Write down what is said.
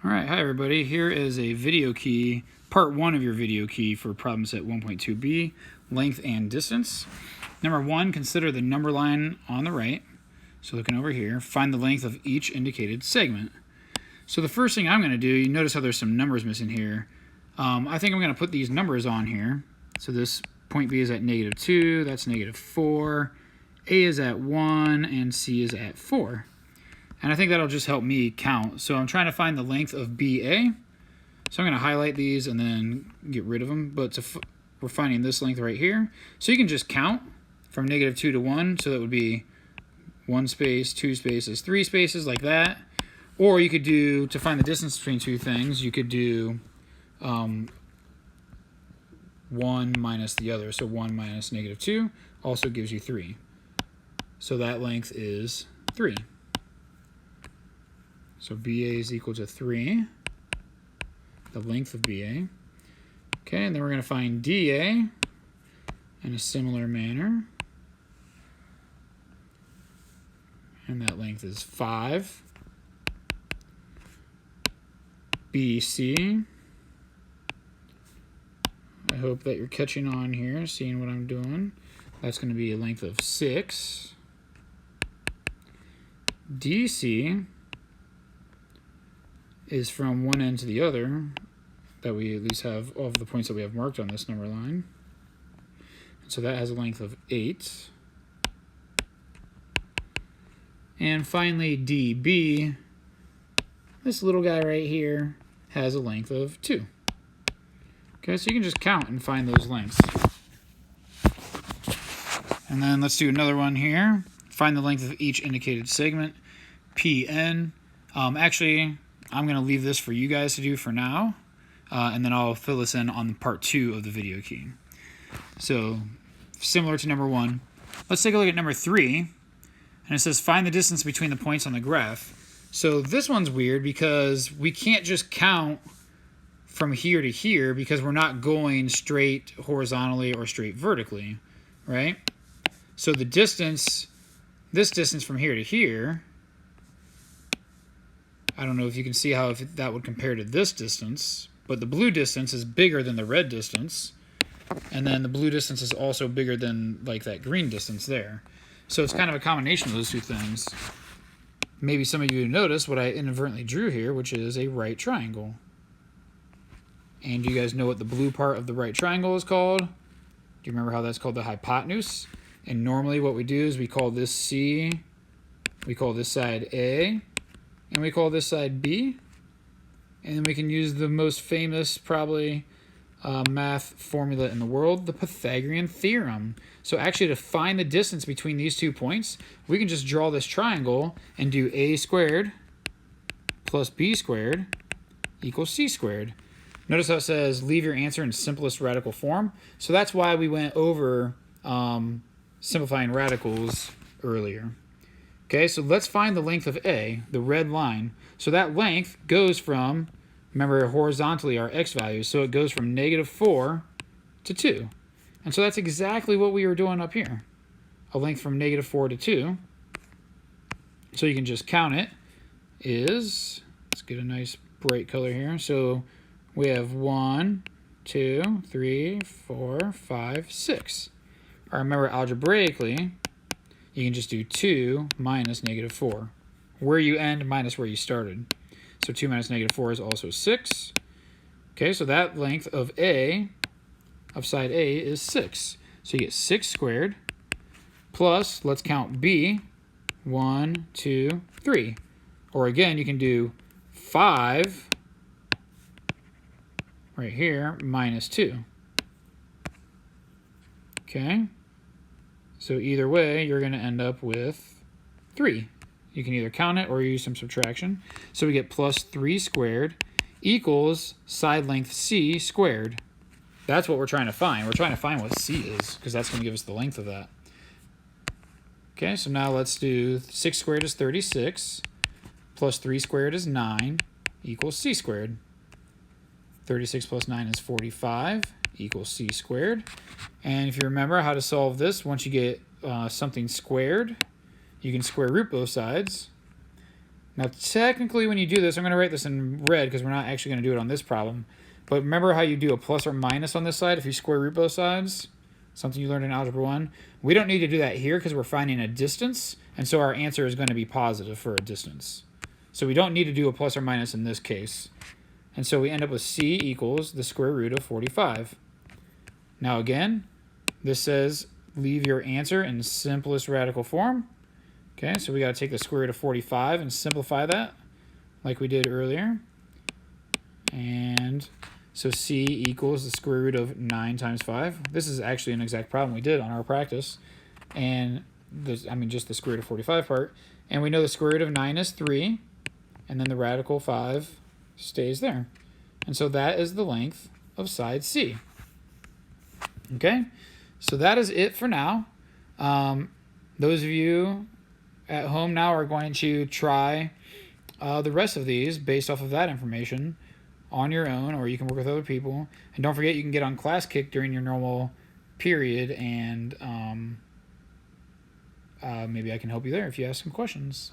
Alright, hi everybody. Here is a video key, part 1 of your video key for problem set 1.2b, length and distance. Number 1, consider the number line on the right. So looking over here, find the length of each indicated segment. So the first thing I'm going to do, you notice how there's some numbers missing here. I think I'm going to put these numbers on here. So this point B is at -2, that's -4, A is at 1, and C is at 4. And I think that'll just help me count. So I'm trying to find the length of BA. So I'm going to highlight these and then get rid of them. But we're finding this length right here. So you can just count from -2 to 1. So that would be 1 space, 2 spaces, 3 spaces, like that. Or you could do, to find the distance between two things, you could do 1 minus the other. So 1 minus -2 also gives you 3. So that length is 3. So BA is equal to 3, the length of BA. Okay, and then we're going to find DA in a similar manner. And that length is 5. BC. I hope that you're catching on here, seeing what I'm doing. That's going to be a length of 6. DC is from one end to the other, that we at least have all of the points that we have marked on this number line. So that has a length of 8. And finally, DB, this little guy right here, has a length of 2. Okay, so you can just count and find those lengths. And then let's do another one here. Find the length of each indicated segment, PN. Actually, I'm going to leave this for you guys to do for now, and then I'll fill this in on part 2 of the video key. So, similar to number 1, let's take a look at number 3, and it says find the distance between the points on the graph. So this one's weird because we can't just count from here to here because we're not going straight horizontally or straight vertically, right? So the distance, this distance from here to here, I don't know if you can see how that would compare to this distance, but the blue distance is bigger than the red distance, and then the blue distance is also bigger than like that green distance there. So it's kind of a combination of those two things. Maybe some of you noticed what I inadvertently drew here, which is a right triangle. And do you guys know what the blue part of the right triangle is called? Do you remember how that's called the hypotenuse? And normally what we do is we call this C, we call this side A, and we call this side B. And then we can use the most famous, probably, math formula in the world, the Pythagorean theorem. So actually, to find the distance between these 2 points, we can just draw this triangle and do a squared plus b squared equals c squared. Notice how it says leave your answer in simplest radical form. So that's why we went over simplifying radicals earlier. Okay, so let's find the length of A, the red line. So that length goes from, remember horizontally our x values, so it goes from -4 to 2. And so that's exactly what we were doing up here. A length from -4 to 2. So you can just count it is, let's get a nice bright color here. So we have 1, 2, 3, 4, 5, 6. Or remember algebraically, you can just do 2 minus -4. Where you end minus where you started. So 2 minus -4 is also 6. Okay, so that length of A, of side A, is 6. So you get 6 squared plus, let's count B, 1, 2, 3. Or again, you can do 5 right here minus 2. Okay? So either way, you're going to end up with 3. You can either count it or use some subtraction. So we get plus 3 squared equals side length C squared. That's what we're trying to find. We're trying to find what C is, because that's going to give us the length of that. Okay, so now let's do 6 squared is 36, plus 3 squared is 9, equals C squared. 36 plus 9 is 45, equals C squared. And if you remember how to solve this, once you get something squared, you can square root both sides. Now, technically, when you do this, I'm going to write this in red because we're not actually going to do it on this problem. But remember how you do a plus or minus on this side if you square root both sides? Something you learned in Algebra 1. We don't need to do that here because we're finding a distance, and so our answer is going to be positive for a distance. So we don't need to do a plus or minus in this case. And so we end up with c equals the square root of 45. Now again, this says leave your answer in simplest radical form. Okay, so we got to take the square root of 45 and simplify that like we did earlier. And so c equals the square root of 9 times 5. This is actually an exact problem we did on our practice. And this, just the square root of 45 part. And we know the square root of 9 is 3. And then the radical 5 stays there. And so that is the length of side C. Okay, so that is it for now. Those of you at home now are going to try the rest of these based off of that information on your own, or you can work with other people. And don't forget, you can get on ClassKick during your normal period, and maybe I can help you there if you ask some questions.